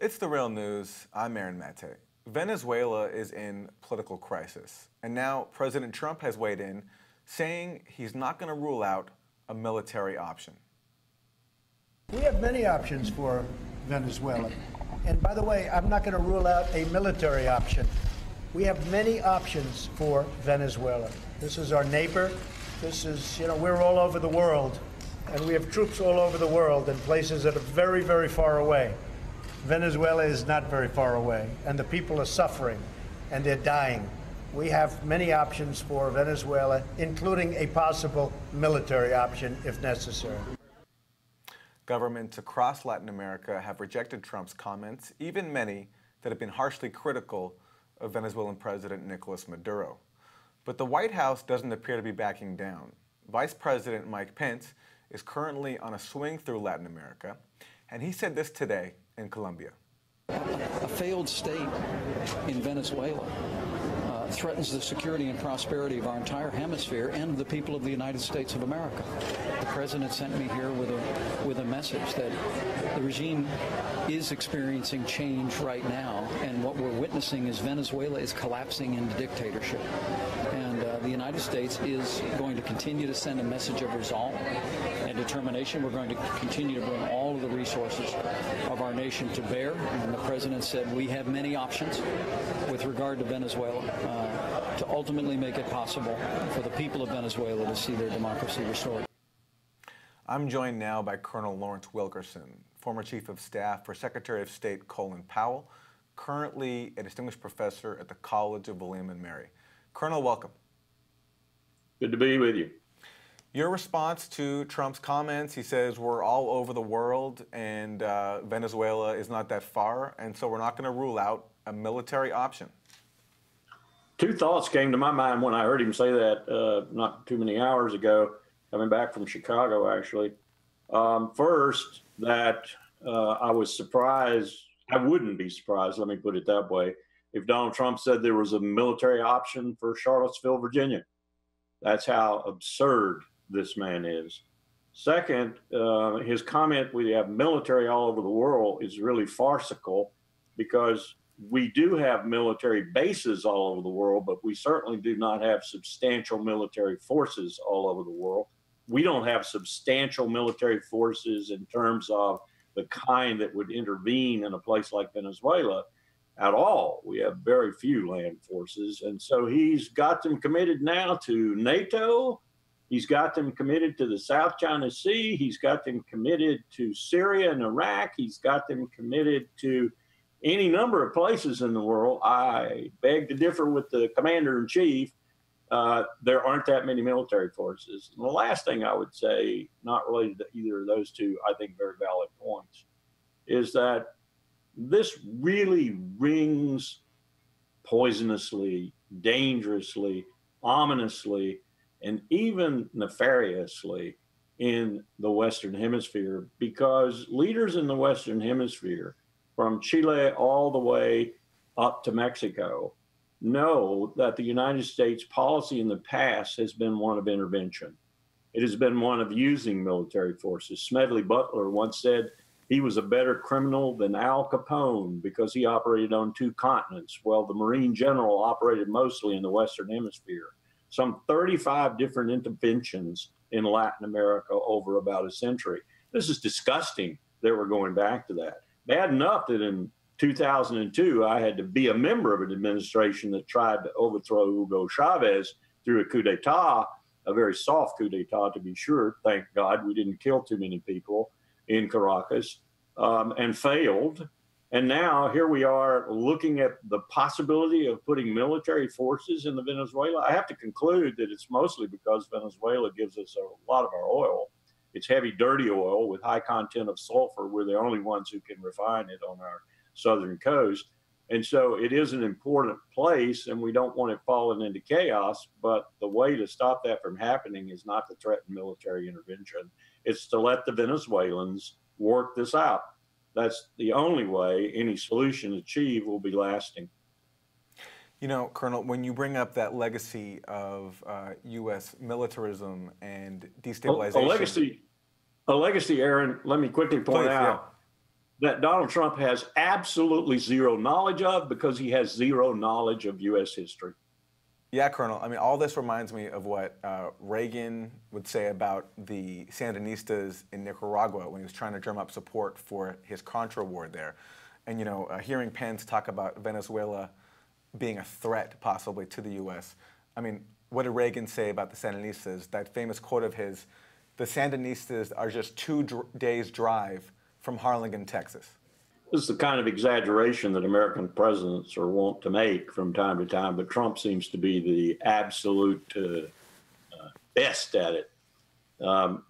It's the real news. I'm Aaron Mate. Venezuela is in political crisis, and now President Trump has weighed in, saying he's not going to rule out a military option. We have many options for Venezuela. And by the way, I'm not going to rule out a military option. We have many options for Venezuela. This is our neighbor. This is, we're all over the world. And we have troops all over the world in places that are very, very far away. Venezuela is not very far away, and the people are suffering, and they're dying. We have many options for Venezuela, including a possible military option if necessary. Governments across Latin America have rejected Trump's comments, even many that have been harshly critical of Venezuelan President Nicolas Maduro. But the White House doesn't appear to be backing down. Vice President Mike Pence is currently on a swing through Latin America, and he said this today in Colombia. A failed state in Venezuela threatens the security and prosperity of our entire hemisphere and the people of the United States of America. The president sent me here with a message that the regime is experiencing change right now, and what we're witnessing is Venezuela is collapsing into dictatorship. And the United States is going to continue to send a message of resolve and determination. We're going to continue to bring all of the resources of our nation to bear. And the president said we have many options with regard to Venezuela to ultimately make it possible for the people of Venezuela to see their democracy restored. I'm joined now by Colonel Lawrence Wilkerson, former Chief of Staff for Secretary of State Colin Powell, currently a distinguished professor at the College of William and Mary. Colonel, welcome. Good to be with you. Your response to Trump's comments, he says we're all over the world and Venezuela is not that far, and so we're not going to rule out a military option. Two thoughts came to my mind when I heard him say that not too many hours ago, coming back from Chicago, actually. First, that I was surprised. I wouldn't be surprised, let me put it that way, if Donald Trump said there was a military option for Charlottesville, Virginia. That's how absurd this man is. Second, his comment, we have military all over the world, is really farcical, because we do have military bases all over the world, but we certainly do not have substantial military forces all over the world. We don't have substantial military forces in terms of the kind that would intervene in a place like Venezuela at all. We have very few land forces. And so he's got them committed now to NATO. He's got them committed to the South China Sea. He's got them committed to Syria and Iraq. He's got them committed to any number of places in the world. I beg to differ with the commander-in-chief. There aren't that many military forces. And the last thing I would say, not related to either of those two, I think very valid points, is that this really rings poisonously, dangerously, ominously, and even nefariously in the Western Hemisphere, because leaders in the Western Hemisphere, from Chile all the way up to Mexico, know that the United States policy in the past has been one of intervention. It has been one of using military forces. Smedley Butler once said he was a better criminal than Al Capone because he operated on two continents. Well, the Marine General operated mostly in the Western Hemisphere. Some 35 different interventions in Latin America over about a century. This is disgusting that we're going back to that. Bad enough that in 2002, I had to be a member of an administration that tried to overthrow Hugo Chavez through a coup d'etat, a very soft coup d'etat to be sure. Thank God we didn't kill too many people in Caracas, and failed. And now here we are looking at the possibility of putting military forces in the Venezuela. I have to conclude that it's mostly because Venezuela gives us a lot of our oil. It's heavy, dirty oil with high content of sulfur. We're the only ones who can refine it on our southern coast. And so it is an important place, and we don't want it falling into chaos. But the way to stop that from happening is not to threaten military intervention. It's to let the Venezuelans work this out. That's the only way any solution achieved will be lasting. You know, Colonel, when you bring up that legacy of U.S. militarism and destabilization... A legacy, Aaron, let me quickly point out, that Donald Trump has absolutely zero knowledge of because he has zero knowledge of U.S. history. Yeah, Colonel. I mean, all this reminds me of what Reagan would say about the Sandinistas in Nicaragua when he was trying to drum up support for his Contra war there. And, you know, hearing Pence talk about Venezuela being a threat possibly to the U.S. I mean, what did Reagan say about the Sandinistas? That famous quote of his, the Sandinistas are just 2 days' drive from Harlingen, Texas. This is the kind of exaggeration that American presidents are wont to make from time to time, but Trump seems to be the absolute best at it.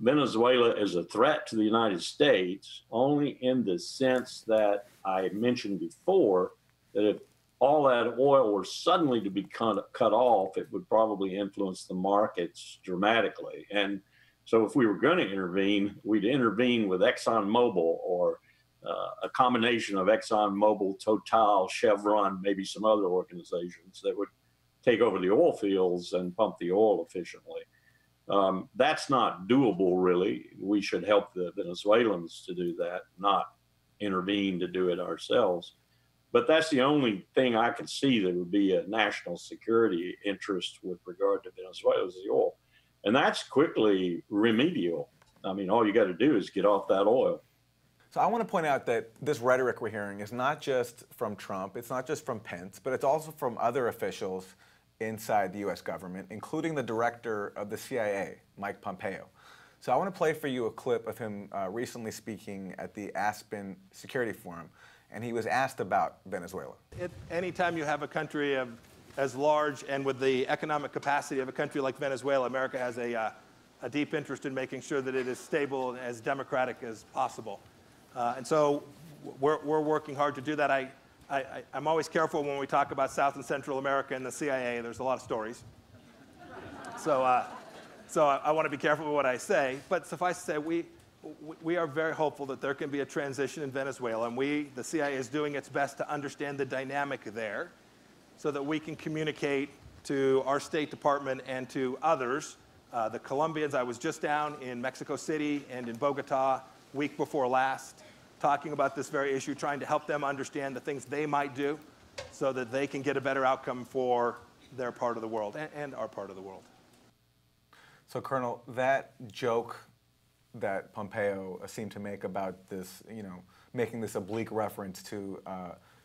Venezuela is a threat to the United States only in the sense that I mentioned before, that if all that oil were suddenly to be cut off, it would probably influence the markets dramatically. And so if we were going to intervene, we'd intervene with ExxonMobil or a combination of ExxonMobil, Total, Chevron, maybe some other organizations that would take over the oil fields and pump the oil efficiently. That's not doable, really. We should help the Venezuelans to do that, not intervene to do it ourselves. But that's the only thing I can see that would be a national security interest with regard to Venezuela is the oil. And that's quickly remedial. I mean, all you got to do is get off that oil. So I want to point out that this rhetoric we're hearing is not just from Trump, it's not just from Pence, but it's also from other officials inside the U.S. government, including the director of the CIA, Mike Pompeo. So I want to play for you a clip of him recently speaking at the Aspen Security Forum, and he was asked about Venezuela. Anytime you have a country as large and with the economic capacity of a country like Venezuela, America has a deep interest in making sure that it is stable and as democratic as possible. And so we're working hard to do that. I'm always careful when we talk about South and Central America and the CIA. There's a lot of stories. So I want to be careful with what I say. But suffice to say, we are very hopeful that there can be a transition in Venezuela. And the CIA is doing its best to understand the dynamic there so that we can communicate to our State Department and to others. The Colombians, I was just down in Mexico City and in Bogota week before last, talking about this very issue, trying to help them understand the things they might do so that they can get a better outcome for their part of the world and our part of the world. So, Colonel, that joke that Pompeo seemed to make about this, you know, making this oblique reference to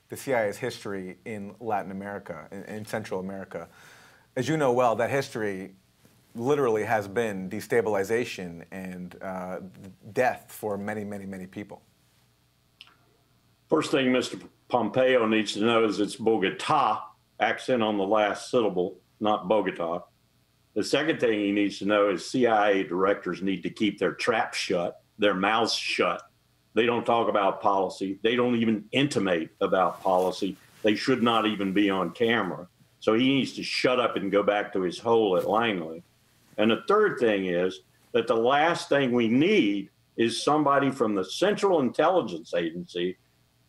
the CIA's history in Latin America, in Central America, as you know well, that history literally has been destabilization and death for many, many, many people. First thing Mr. Pompeo needs to know is it's Bogota, accent on the last syllable, not Bogota. The second thing he needs to know is CIA directors need to keep their traps shut, their mouths shut. They don't talk about policy. They don't even intimate about policy. They should not even be on camera. So he needs to shut up and go back to his hole at Langley. And the third thing is that the last thing we need is somebody from the Central Intelligence Agency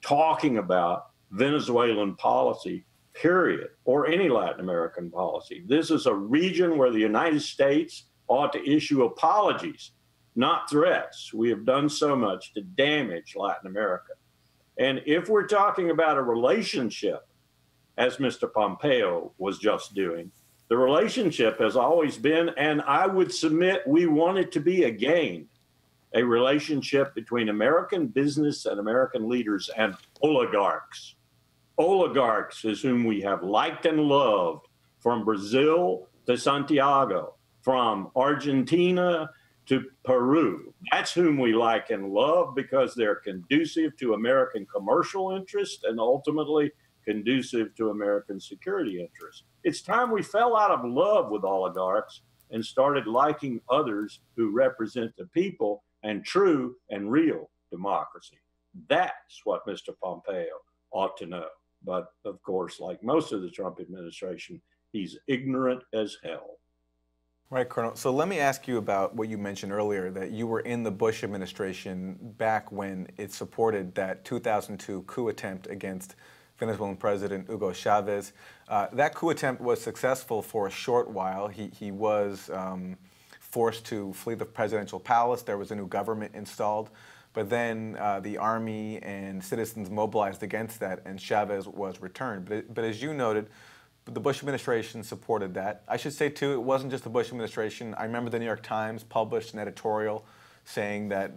talking about Venezuelan policy, period, or any Latin American policy. This is a region where the United States ought to issue apologies, not threats. We have done so much to damage Latin America. And if we're talking about a relationship, as Mr. Pompeo was just doing, the relationship has always been, and I would submit we want it to be again, a relationship between American business and American leaders and oligarchs. Oligarchs is whom we have liked and loved from Brazil to Santiago, from Argentina to Peru. That's whom we like and love because they're conducive to American commercial interest and ultimately conducive to American security interests. It's time we fell out of love with oligarchs and started liking others who represent the people and true and real democracy. That's what Mr. Pompeo ought to know. But of course, like most of the Trump administration, he's ignorant as hell. Right, Colonel. So let me ask you about what you mentioned earlier, that you were in the Bush administration back when it supported that 2002 coup attempt against Venezuelan President Hugo Chavez. That coup attempt was successful for a short while. He was forced to flee the presidential palace. There was a new government installed. But then the army and citizens mobilized against that, and Chavez was returned. But as you noted, the Bush administration supported that. I should say, too, it wasn't just the Bush administration. I remember the New York Times published an editorial saying that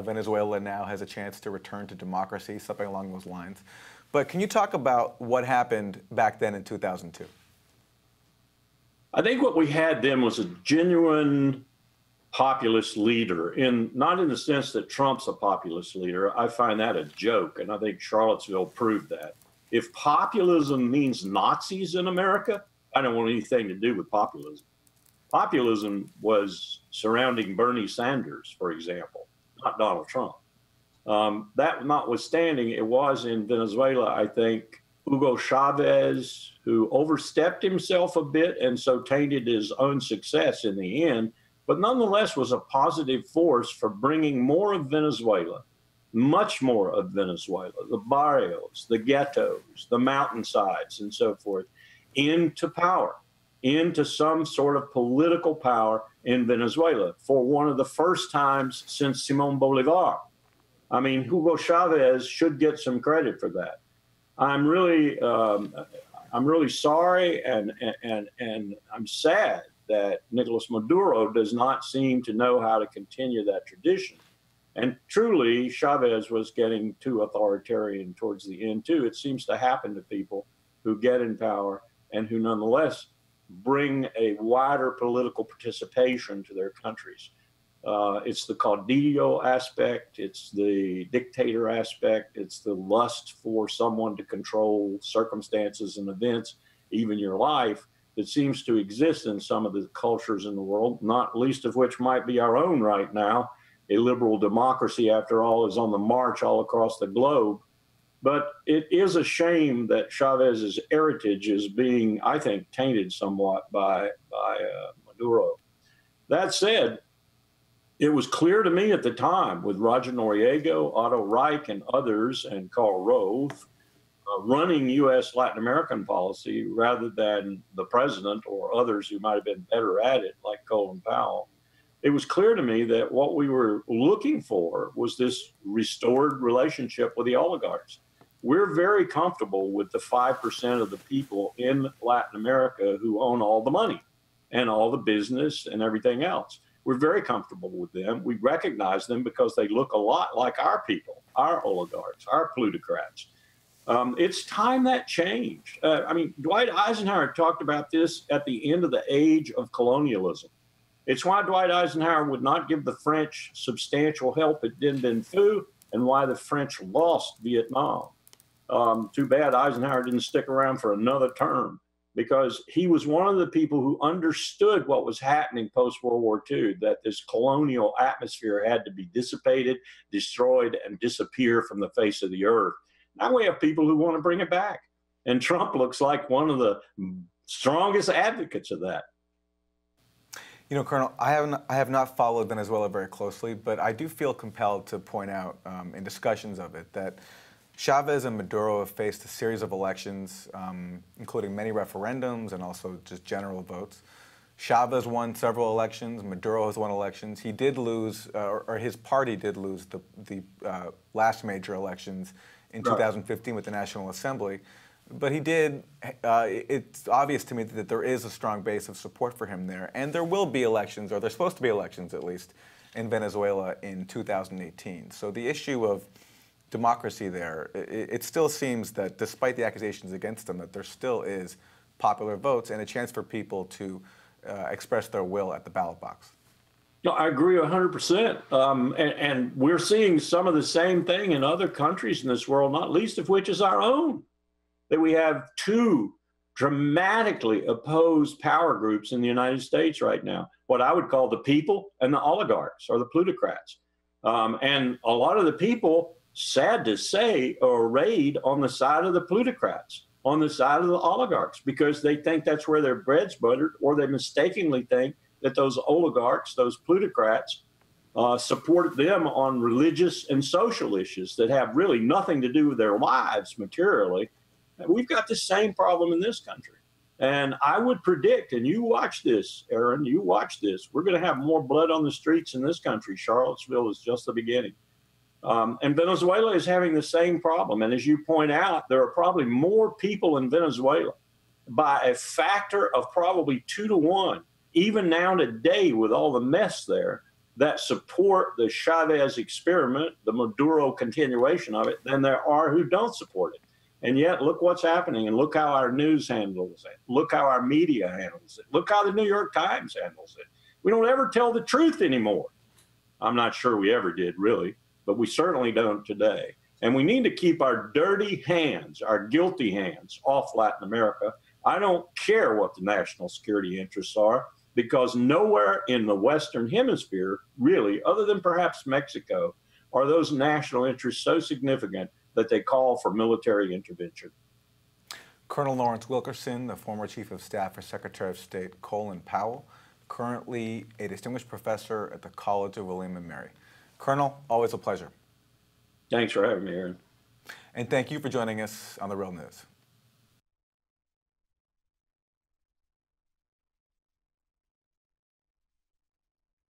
Venezuela now has a chance to return to democracy, something along those lines. But can you talk about what happened back then in 2002? I think what we had then was a genuine populist leader, not in the sense that Trump's a populist leader. I find that a joke, and I think Charlottesville proved that. If populism means Nazis in America, I don't want anything to do with populism. Populism was surrounding Bernie Sanders, for example, not Donald Trump. That notwithstanding, it was in Venezuela, I think, Hugo Chavez, who overstepped himself a bit and so tainted his own success in the end, but nonetheless was a positive force for bringing more of Venezuela, much more of Venezuela, the barrios, the ghettos, the mountainsides, and so forth, into power, into some sort of political power in Venezuela for one of the first times since Simón Bolívar. I mean, Hugo Chavez should get some credit for that. I'm really sorry, and I'm sad that Nicolas Maduro does not seem to know how to continue that tradition. And truly, Chavez was getting too authoritarian towards the end, too. It seems to happen to people who get in power and who nonetheless bring a wider political participation to their countries. It's the caudillo aspect, it's the dictator aspect, it's the lust for someone to control circumstances and events, even your life, that seems to exist in some of the cultures in the world, not least of which might be our own right now. A liberal democracy, after all, is on the march all across the globe. But it is a shame that Chavez's heritage is being, I think, tainted somewhat by Maduro. That said, it was clear to me at the time, with Roger Noriega, Otto Reich, and others, and Karl Rove, running U.S. Latin American policy rather than the president or others who might have been better at it, like Colin Powell. It was clear to me that what we were looking for was this restored relationship with the oligarchs. We're very comfortable with the 5% of the people in Latin America who own all the money and all the business and everything else. We're very comfortable with them. We recognize them because they look a lot like our people, our oligarchs, our plutocrats. It's time that changed. I mean, Dwight Eisenhower talked about this at the end of the age of colonialism. It's why Dwight Eisenhower would not give the French substantial help at Dien Bien Phu and why the French lost Vietnam. Too bad Eisenhower didn't stick around for another term, because he was one of the people who understood what was happening post-World War II, that this colonial atmosphere had to be dissipated, destroyed, and disappear from the face of the earth. Now we have people who want to bring it back. And Trump looks like one of the strongest advocates of that. You know, Colonel, I have not followed Venezuela very closely, but I do feel compelled to point out in discussions of it that Chavez and Maduro have faced a series of elections, including many referendums and also just general votes. Chavez won several elections. Maduro has won elections. He did lose, or his party did lose the last major elections in 2015 with the National Assembly. But he did, it's obvious to me that there is a strong base of support for him there. And there will be elections, or there's supposed to be elections at least, in Venezuela in 2018. So the issue of democracy there, it still seems that despite the accusations against him, that there still is popular votes and a chance for people to express their will at the ballot box. No, I agree 100%. And we're seeing some of the same thing in other countries in this world, not least of which is our own. That we have two dramatically opposed power groups in the United States right now, what I would call the people and the oligarchs, or the plutocrats. And a lot of the people, sad to say, are arrayed on the side of the plutocrats, on the side of the oligarchs, because they think that's where their bread's buttered, or they mistakenly think that those oligarchs, those plutocrats, support them on religious and social issues that have really nothing to do with their lives materially. We've got the same problem in this country. And I would predict, and you watch this, Aaron, you watch this, we're going to have more blood on the streets in this country. Charlottesville is just the beginning. And Venezuela is having the same problem. And as you point out, there are probably more people in Venezuela by a factor of probably 2 to 1, even now today with all the mess there, that support the Chavez experiment, the Maduro continuation of it, than there are who don't support it. And yet, look what's happening, and look how our news handles it. Look how our media handles it. Look how the New York Times handles it. We don't ever tell the truth anymore. I'm not sure we ever did, really, but we certainly don't today. And we need to keep our dirty hands, our guilty hands, off Latin America. I don't care what the national security interests are, because nowhere in the Western Hemisphere, really, other than perhaps Mexico, are those national interests so significant that they call for military intervention. Colonel Lawrence Wilkerson, the former Chief of Staff for Secretary of State Colin Powell, currently a distinguished professor at the College of William and Mary. Colonel, always a pleasure. Thanks for having me, Aaron. And thank you for joining us on The Real News.